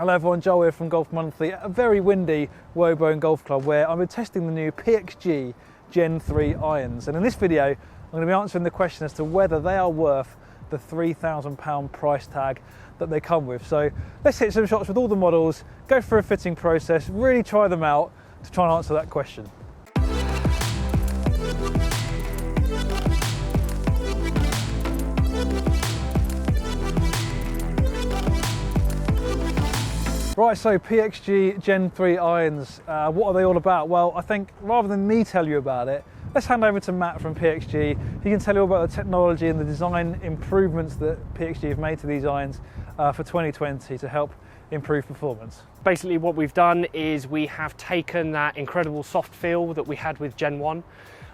Hello everyone, Joel here from Golf Monthly at a very windy Woburn Golf Club where I'm testing the new PXG Gen3 irons, and in this video I'm going to be answering the question as to whether they are worth the £3,000 price tag that they come with. So let's hit some shots with all the models, go through a fitting process, really try them out to try and answer that question. Right, so PXG Gen3 irons, what are they all about? Well, I think rather than me tell you about it, let's hand over to Matt from PXG. He can tell you all about the technology and the design improvements that PXG have made to these irons for 2020 to help improve performance. Basically what we've done is we have taken that incredible soft feel that we had with Gen 1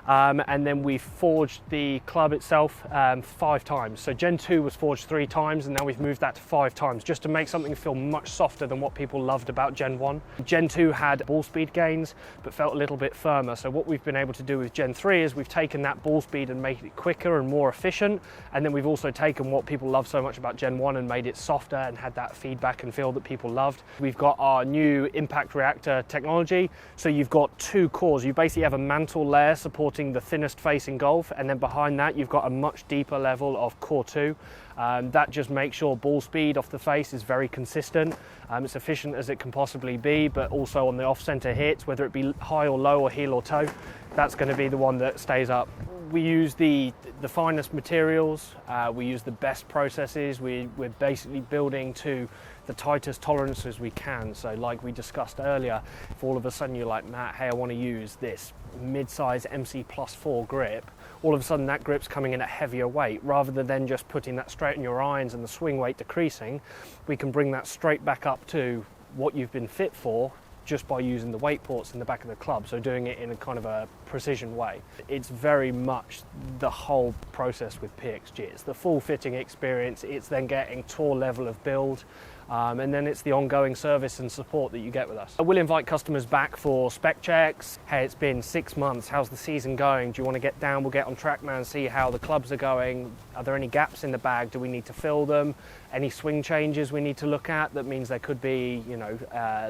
and then we've forged the club itself 5 times. So Gen 2 was forged 3 times and now we've moved that to 5 times just to make something feel much softer than what people loved about Gen 1. Gen 2 had ball speed gains but felt a little bit firmer. So what we've been able to do with Gen 3 is we've taken that ball speed and made it quicker and more efficient, and then we've also taken what people love so much about Gen 1 and made it softer and had that feedback and feel that people loved. We've got our new impact reactor technology. So you've got 2 cores. You basically have a mantle layer supporting the thinnest face in golf, and then behind that you've got a much deeper level of core 2. That just makes sure ball speed off the face is very consistent. It's efficient as it can possibly be, but also on the off-center hits, whether it be high or low or heel or toe, that's going to be the one that stays up. We use the finest materials, we use the best processes, we're basically building to the tightest tolerances we can. So like we discussed earlier, if all of a sudden you're like, Matt, hey, I want to use this mid-size MC+4 grip, all of a sudden that grip's coming in at heavier weight. Rather than just putting that straight in your irons and the swing weight decreasing, we can bring that straight back up to what you've been fit for just by using the weight ports in the back of the club, so doing it in a kind of a precision way. It's very much the whole process with PXG. It's the full fitting experience, it's then getting tour level of build, and then it's the ongoing service and support that you get with us. I will invite customers back for spec checks. Hey, it's been 6 months, how's the season going? Do you want to get down? We'll get on Tadman, see how the clubs are going. Are there any gaps in the bag? Do we need to fill them? Any swing changes we need to look at? That means there could be,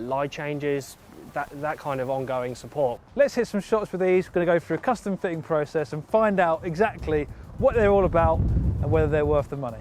lie changes, that kind of ongoing support. Let's hit some shots with these. We're going to go through a custom fitting process and find out exactly what they're all about and whether they're worth the money.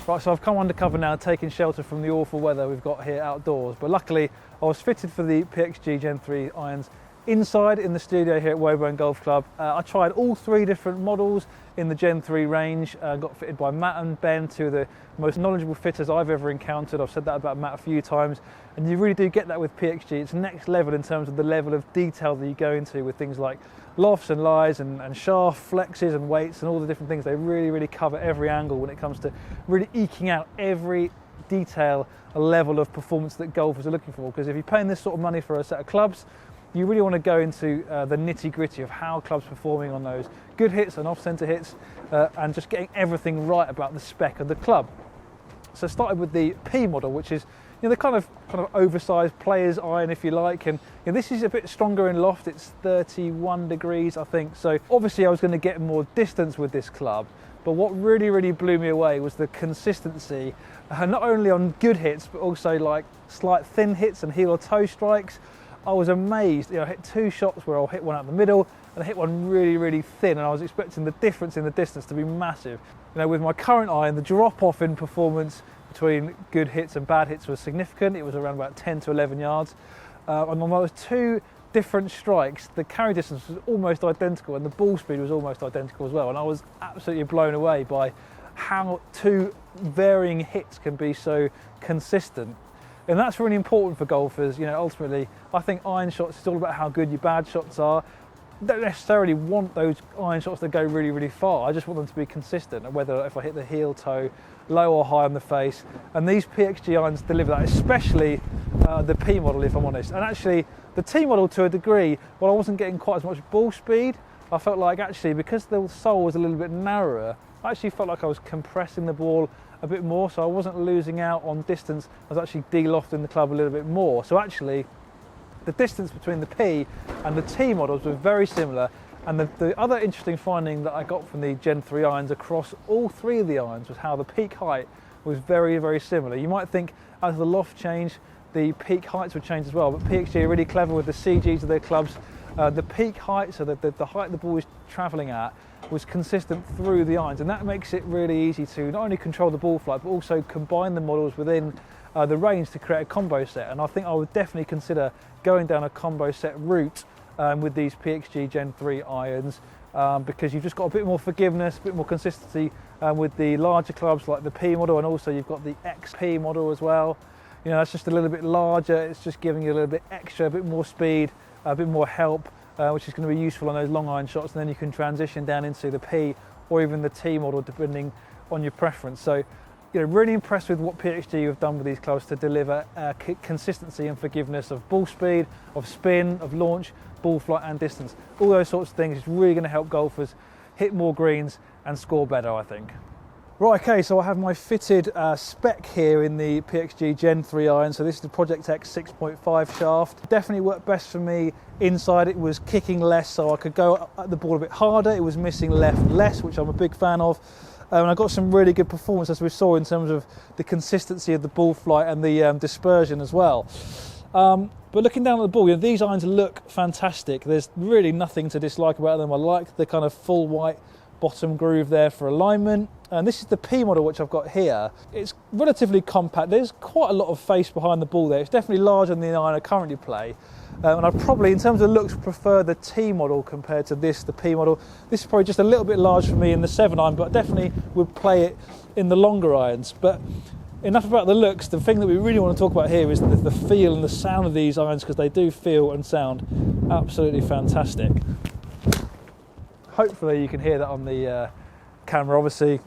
Right, so I've come undercover now, taking shelter from the awful weather we've got here outdoors, but luckily I was fitted for the PXG Gen3 irons inside in the studio here at Woburn Golf Club. I tried all 3 different models in the Gen3 range, got fitted by Matt and Ben, 2 of the most knowledgeable fitters I've ever encountered. I've said that about Matt a few times, and you really do get that with PXG. It's next level in terms of the level of detail that you go into with things like lofts and lies and shaft flexes and weights and all the different things. They really cover every angle when it comes to really eking out every detail, a level of performance that golfers are looking for. Because if you're paying this sort of money for a set of clubs, you really want to go into the nitty-gritty of how clubs performing on those good hits and off-centre hits, and just getting everything right about the spec of the club. So I started with the P model, which is the kind of oversized player's iron, if you like, and this is a bit stronger in loft. It's 31 degrees, I think. So obviously I was going to get more distance with this club, but what really blew me away was the consistency, not only on good hits, but also like slight thin hits and heel or toe strikes. I was amazed. I hit 2 shots where I'll hit one out the middle and I hit one really thin, and I was expecting the difference in the distance to be massive. With my current iron, the drop off in performance between good hits and bad hits was significant. It was around about 10 to 11 yards. And on those 2 different strikes, the carry distance was almost identical and the ball speed was almost identical as well. And I was absolutely blown away by how 2 varying hits can be so consistent. And that's really important for golfers. Ultimately, I think iron shots is all about how good your bad shots are. I don't necessarily want those iron shots to go really far. I just want them to be consistent, and whether if I hit the heel, toe, low or high on the face. And these PXG irons deliver that, especially the P model, if I'm honest. And actually, the T model, to a degree, while I wasn't getting quite as much ball speed, I felt like actually, because the sole was a little bit narrower, I actually felt like I was compressing the ball a bit more, so I wasn't losing out on distance. I was actually de-lofting the club a little bit more. So actually, the distance between the P and the T models was very similar. And the other interesting finding that I got from the Gen 3 irons across all three of the irons was how the peak height was very, very similar. You might think as the loft changed, the peak heights would change as well, but PXG are really clever with the CGs of their clubs. The peak height, so the height the ball is travelling at, was consistent through the irons, and that makes it really easy to not only control the ball flight, but also combine the models within the range to create a combo set. And I think I would definitely consider going down a combo set route with these PXG Gen 3 irons, because you've just got a bit more forgiveness, a bit more consistency with the larger clubs like the P model, and also you've got the XP model as well. You know, it's just a little bit larger, it's just giving you a little bit extra, a bit more speed, a bit more help, which is going to be useful on those long iron shots, and then you can transition down into the P or even the T model depending on your preference. So, you know, really impressed with what PXG have done with these clubs to deliver consistency and forgiveness of ball speed, of spin, of launch, ball flight and distance. All those sorts of things is really going to help golfers hit more greens and score better, I think. Right, okay, so I have my fitted spec here in the PXG Gen 3 iron. So this is the Project X 6.5 shaft. Definitely worked best for me inside. It was kicking less, so I could go at the ball a bit harder. It was missing left less, which I'm a big fan of. And I got some really good performance, as we saw, in terms of the consistency of the ball flight and the dispersion as well. But looking down at the ball, you know, these irons look fantastic. There's really nothing to dislike about them. I like the kind of full white bottom groove there for alignment. And this is the P model, which I've got here. It's relatively compact. There's quite a lot of face behind the ball there. It's definitely larger than the iron I currently play. And I probably, in terms of looks, prefer the T model compared to this, the P model. This is probably just a little bit large for me in the 7 iron, but I definitely would play it in the longer irons. But enough about the looks. The thing that we really want to talk about here is the feel and the sound of these irons, because they do feel and sound absolutely fantastic. Hopefully you can hear that on the camera. Obviously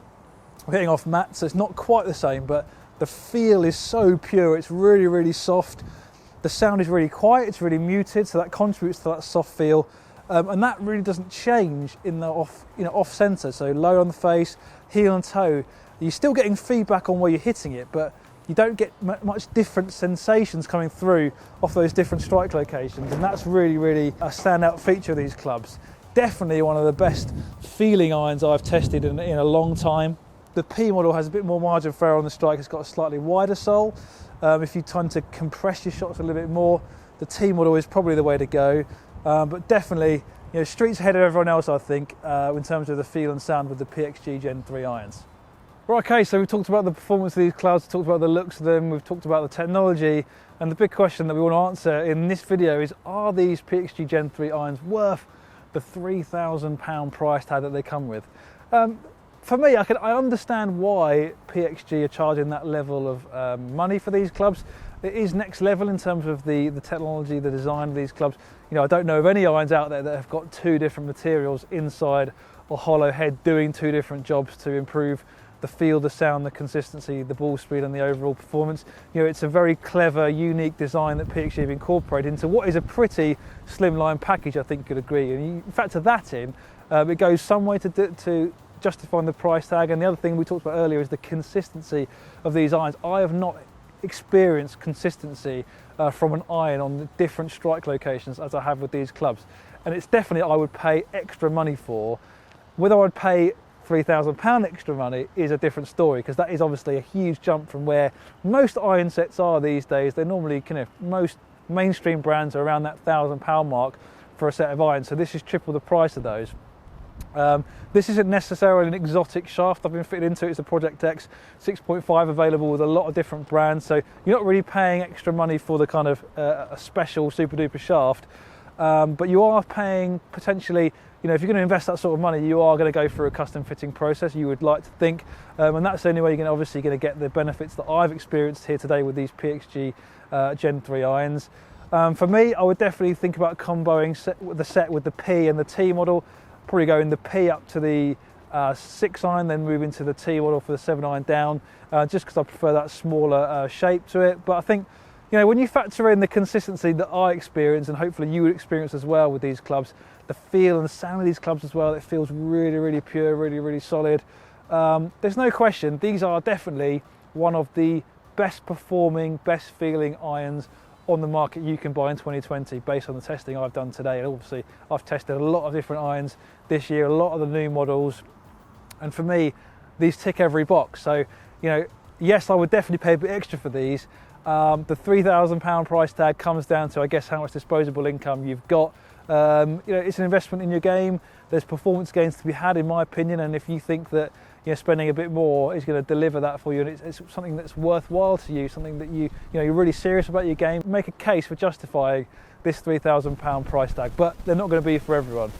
we're hitting off matte, so it's not quite the same, but the feel is so pure. It's really, really soft. The sound is really quiet, it's really muted, so that contributes to that soft feel. And that really doesn't change in the off center. So low on the face, heel and toe. You're still getting feedback on where you're hitting it, but you don't get much different sensations coming through off those different strike locations. And that's really, really a standout feature of these clubs. Definitely one of the best feeling irons I've tested in a long time. The P model has a bit more margin for error on the strike. It's got a slightly wider sole. If you tend to compress your shots a little bit more, the T model is probably the way to go. But definitely, you know, streets ahead of everyone else, I think, in terms of the feel and sound with the PXG Gen 3 irons. Right, okay, so we've talked about the performance of these clubs, we've talked about the looks of them, we've talked about the technology, and the big question that we want to answer in this video is, are these PXG Gen 3 irons worth the £3,000 price tag that they come with? For me, I understand why PXG are charging that level of money for these clubs. It is next level in terms of the technology, the design of these clubs. You know, I don't know of any irons out there that have got 2 different materials inside or hollow head doing 2 different jobs to improve the feel, the sound, the consistency, the ball speed and the overall performance. You know, it's a very clever, unique design that PXG have incorporated into what is a pretty slimline package, I think you could agree. And you factor that in, it goes some way to justifying the price tag. And the other thing we talked about earlier is the consistency of these irons. I have not experienced consistency from an iron on different strike locations as I have with these clubs. And it's definitely I would pay extra money for. Whether I'd pay £3,000 extra money is a different story, because that is obviously a huge jump from where most iron sets are these days. They're normally most mainstream brands are around that £1,000 mark for a set of irons, so this is triple the price of those. This isn't necessarily an exotic shaft I've been fitted into. It's a Project X 6.5 available with a lot of different brands, so you're not really paying extra money for the kind of a special super duper shaft, but you are paying potentially, you know, if you're going to invest that sort of money, you are going to go through a custom fitting process, you would like to think, and that's the only way you're obviously going to get the benefits that I've experienced here today with these PXG Gen 3 irons. For me, I would definitely think about comboing the set with the P and the T model. Probably go in the P up to the 6 iron, then move into the T model for the 7 iron down, just because I prefer that smaller shape to it. But I think, you know, when you factor in the consistency that I experience, and hopefully you would experience as well with these clubs, the feel and the sound of these clubs as well, it feels really, really pure, really, really solid. there's no question these are definitely one of the best performing, best feeling irons on the market you can buy in 2020 based on the testing I've done today. And obviously I've tested a lot of different irons this year, a lot of the new models, and for me these tick every box. So, you know, yes, I would definitely pay a bit extra for these. The £3,000 price tag comes down to, I guess, how much disposable income you've got. You know, it's an investment in your game. There's performance gains to be had, in my opinion, and if you think that, you know, spending a bit more is going to deliver that for you, and it's something that's worthwhile to you, something that you know you're really serious about your game, make a case for justifying this £3,000 price tag. But they're not going to be for everyone.